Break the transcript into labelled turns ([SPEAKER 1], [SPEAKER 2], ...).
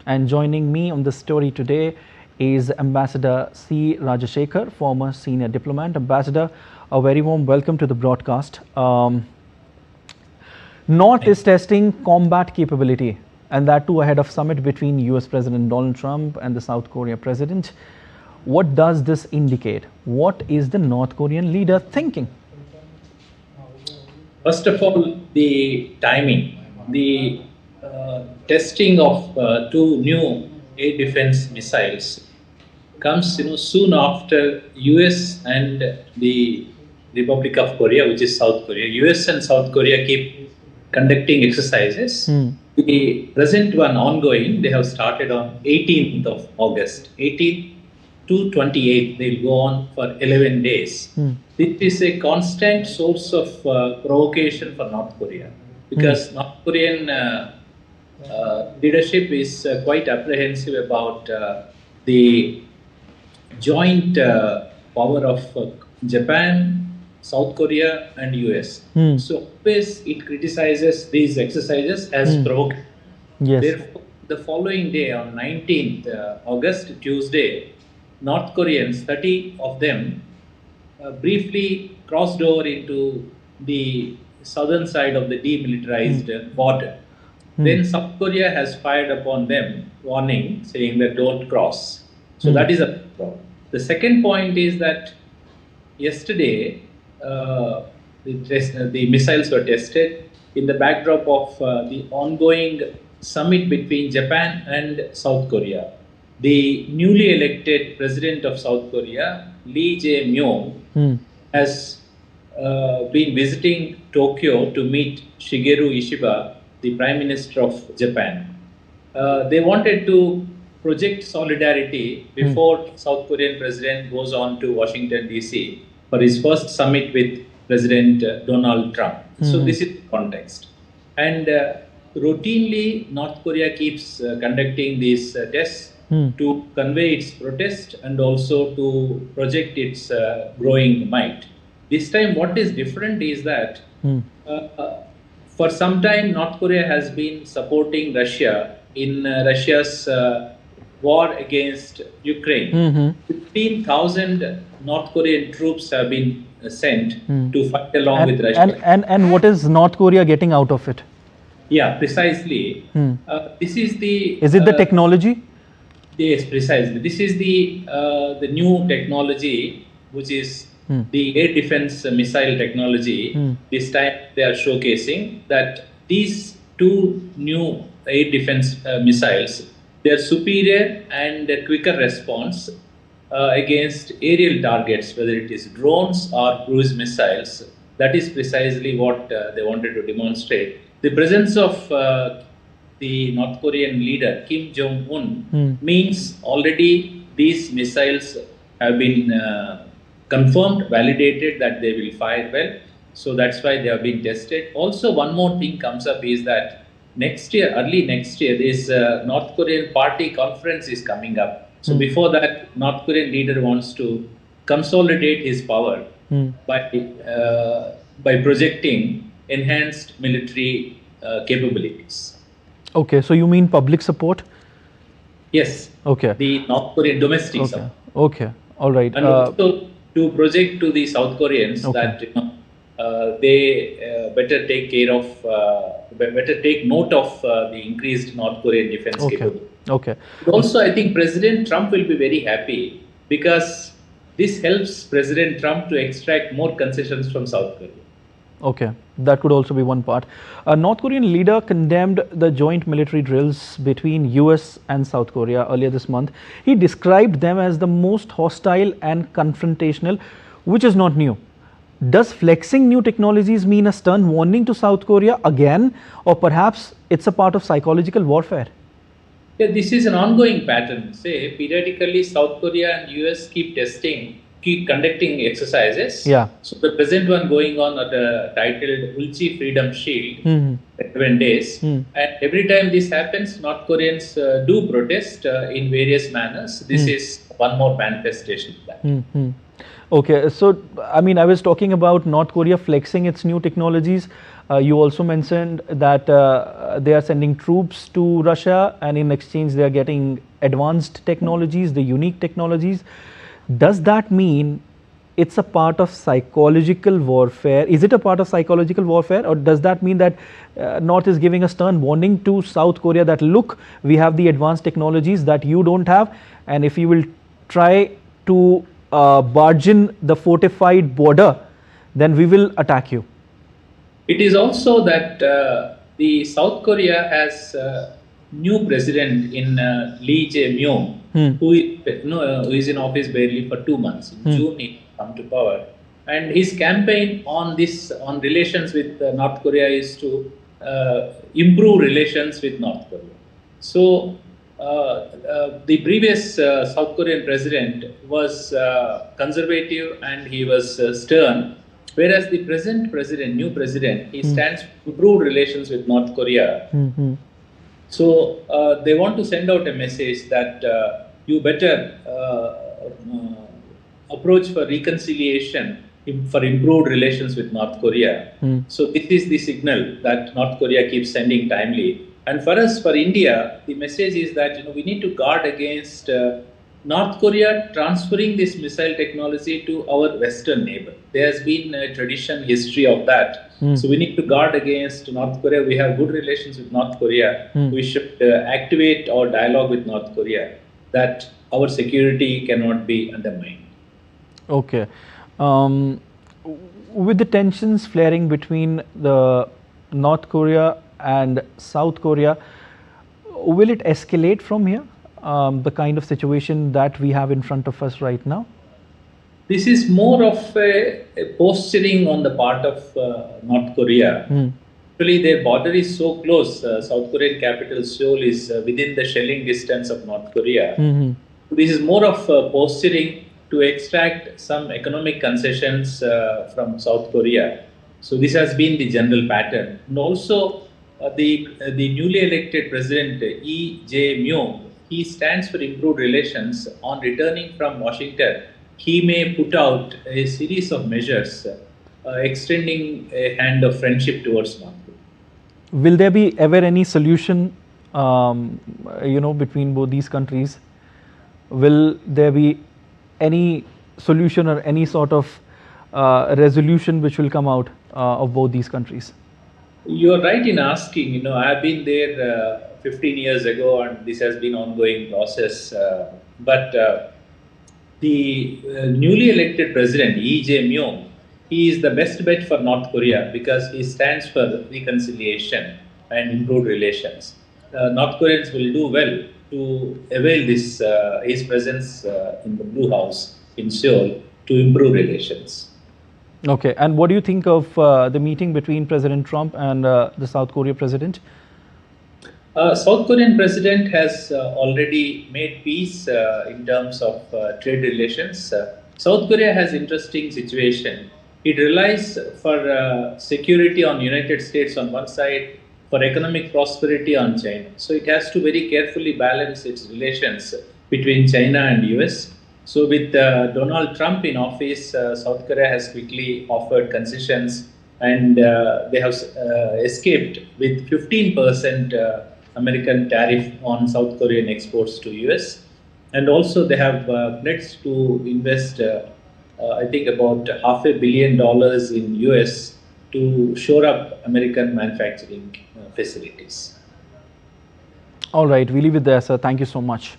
[SPEAKER 1] And joining me on the story today is Ambassador C. Rajashekhar, former senior diplomat. Ambassador, a very warm welcome to the broadcast. North is testing combat capability, and that too ahead of summit between U.S. President Donald Trump and the South Korea president. What does this indicate? What is the North Korean leader thinking?
[SPEAKER 2] First of all, the timing. The testing of two new air defense missiles comes soon after U.S. and the Republic of Korea, which is South Korea. U.S. and South Korea keep conducting exercises. The present one ongoing, they have started on 18th of August. 18th to 28th, they'll go on for 11 days. This is a constant source of provocation for North Korea, because North Korean leadership is quite apprehensive about the joint power of Japan, South Korea and US. So always it criticizes these exercises as provocation.
[SPEAKER 1] Yes.
[SPEAKER 2] Therefore, the following day on 19th August, Tuesday, North Koreans, 30 of them, briefly crossed over into the southern side of the demilitarized border. Then South Korea has fired upon them, warning, saying that don't cross. So that is a problem. The second point is that yesterday the missiles were tested in the backdrop of the ongoing summit between Japan and South Korea. The newly elected president of South Korea, Lee Jae-myung, has been visiting Tokyo to meet Shigeru Ishiba, the Prime Minister of Japan. They wanted to project solidarity before South Korean president goes on to Washington, D.C. for his first summit with President Donald Trump. So this is the context. And routinely, North Korea keeps conducting these tests to convey its protest and also to project its growing might. This time, what is different is that for some time, North Korea has been supporting Russia in Russia's war against Ukraine. 15,000 North Korean troops have been sent to fight along with Russia.
[SPEAKER 1] And what is North Korea getting out of it?
[SPEAKER 2] Yeah, precisely. This is the...
[SPEAKER 1] Is it the technology?
[SPEAKER 2] Yes, precisely. This is the new technology, which is the air defense missile technology. This time they are showcasing that these two new air defense missiles, they are superior and a quicker response against aerial targets, whether it is drones or cruise missiles. That is precisely what they wanted to demonstrate. The presence of the North Korean leader, Kim Jong-un, means already these missiles have been confirmed, validated that they will fire well. So that's why they have been tested. Also, one more thing comes up is that next year, early next year, this North Korean party conference is coming up. So before that, North Korean leader wants to consolidate his power by projecting enhanced military capabilities.
[SPEAKER 1] Okay, so you mean public support?
[SPEAKER 2] Yes.
[SPEAKER 1] Okay.
[SPEAKER 2] The North Korean domestic support.
[SPEAKER 1] Okay. All right.
[SPEAKER 2] And also to project to the South Koreans that they better take care of, better take note of the increased North Korean defense capability.
[SPEAKER 1] Okay.
[SPEAKER 2] Also, I think President Trump will be very happy because this helps President Trump to extract more concessions from South Korea.
[SPEAKER 1] Okay, that could also be one part. A North Korean leader condemned the joint military drills between US and South Korea earlier this month. He described them as the most hostile and confrontational, which is not new. Does flexing new technologies mean a stern warning to South Korea again, or perhaps it's a part of psychological warfare?
[SPEAKER 2] Yeah, this is an ongoing pattern. Say, periodically South Korea and US keep conducting exercises.
[SPEAKER 1] Yeah.
[SPEAKER 2] So the present one going on titled Ulchi Freedom Shield, 7 days. And every time this happens, North Koreans do protest in various manners. This is one more manifestation of that.
[SPEAKER 1] Okay, so I mean, I was talking about North Korea flexing its new technologies. You also mentioned that they are sending troops to Russia, and in exchange they are getting advanced technologies, the unique technologies. Does that mean it's a part of psychological warfare? Is it a part of psychological warfare, or does that mean that North is giving a stern warning to South Korea that, look, we have the advanced technologies that you don't have, and if you will try to barge in the fortified border, then we will attack you?
[SPEAKER 2] It is also that the South Korea has new president in Lee Jae-myung, who is in office barely for 2 months. In June, he come to power, and his campaign on relations with North Korea is to improve relations with North Korea. So the previous South Korean president was conservative and he was stern. Whereas the present president, new president, he stands for improved relations with North Korea. So they want to send out a message that you better approach for reconciliation, for improved relations with North Korea. So this is the signal that North Korea keeps sending timely. And for us, for India, the message is that we need to guard against North Korea transferring this missile technology to our Western neighbor. There has been a tradition, history of that. So we need to guard against North Korea. We have good relations with North Korea. We should activate our dialogue with North Korea, that our security cannot be undermined.
[SPEAKER 1] Okay. With the tensions flaring between the North Korea and South Korea, will it escalate from here? The kind of situation that we have in front of us right now?
[SPEAKER 2] This is more of a posturing on the part of North Korea. Actually, their border is so close. South Korean capital Seoul is within the shelling distance of North Korea. This is more of posturing to extract some economic concessions from South Korea. So this has been the general pattern. And also, the newly elected president Lee Jae-myung, he stands for improved relations. On returning from Washington, he may put out a series of measures extending a hand of friendship towards North Korea.
[SPEAKER 1] Will there be ever any solution, between both these countries? Will there be any solution or any sort of resolution which will come out of both these countries?
[SPEAKER 2] You are right in asking. I have been there 15 years ago, and this has been an ongoing process. But the newly elected president, Lee Jae-myung, he is the best bet for North Korea because he stands for reconciliation and improved relations. North Koreans will do well to avail this his presence in the Blue House in Seoul to improve relations.
[SPEAKER 1] Okay, and what do you think of the meeting between President Trump and the South Korea president?
[SPEAKER 2] South Korean president has already made peace in terms of trade relations. South Korea has interesting situation. It relies for security on United States on one side, for economic prosperity on China. So it has to very carefully balance its relations between China and US. So with Donald Trump in office, South Korea has quickly offered concessions, and they have escaped with 15% American tariff on South Korean exports to US. And also they have pledged to invest, I think about $500 million in US to shore up American manufacturing facilities.
[SPEAKER 1] All right, we leave it there, sir. Thank you so much.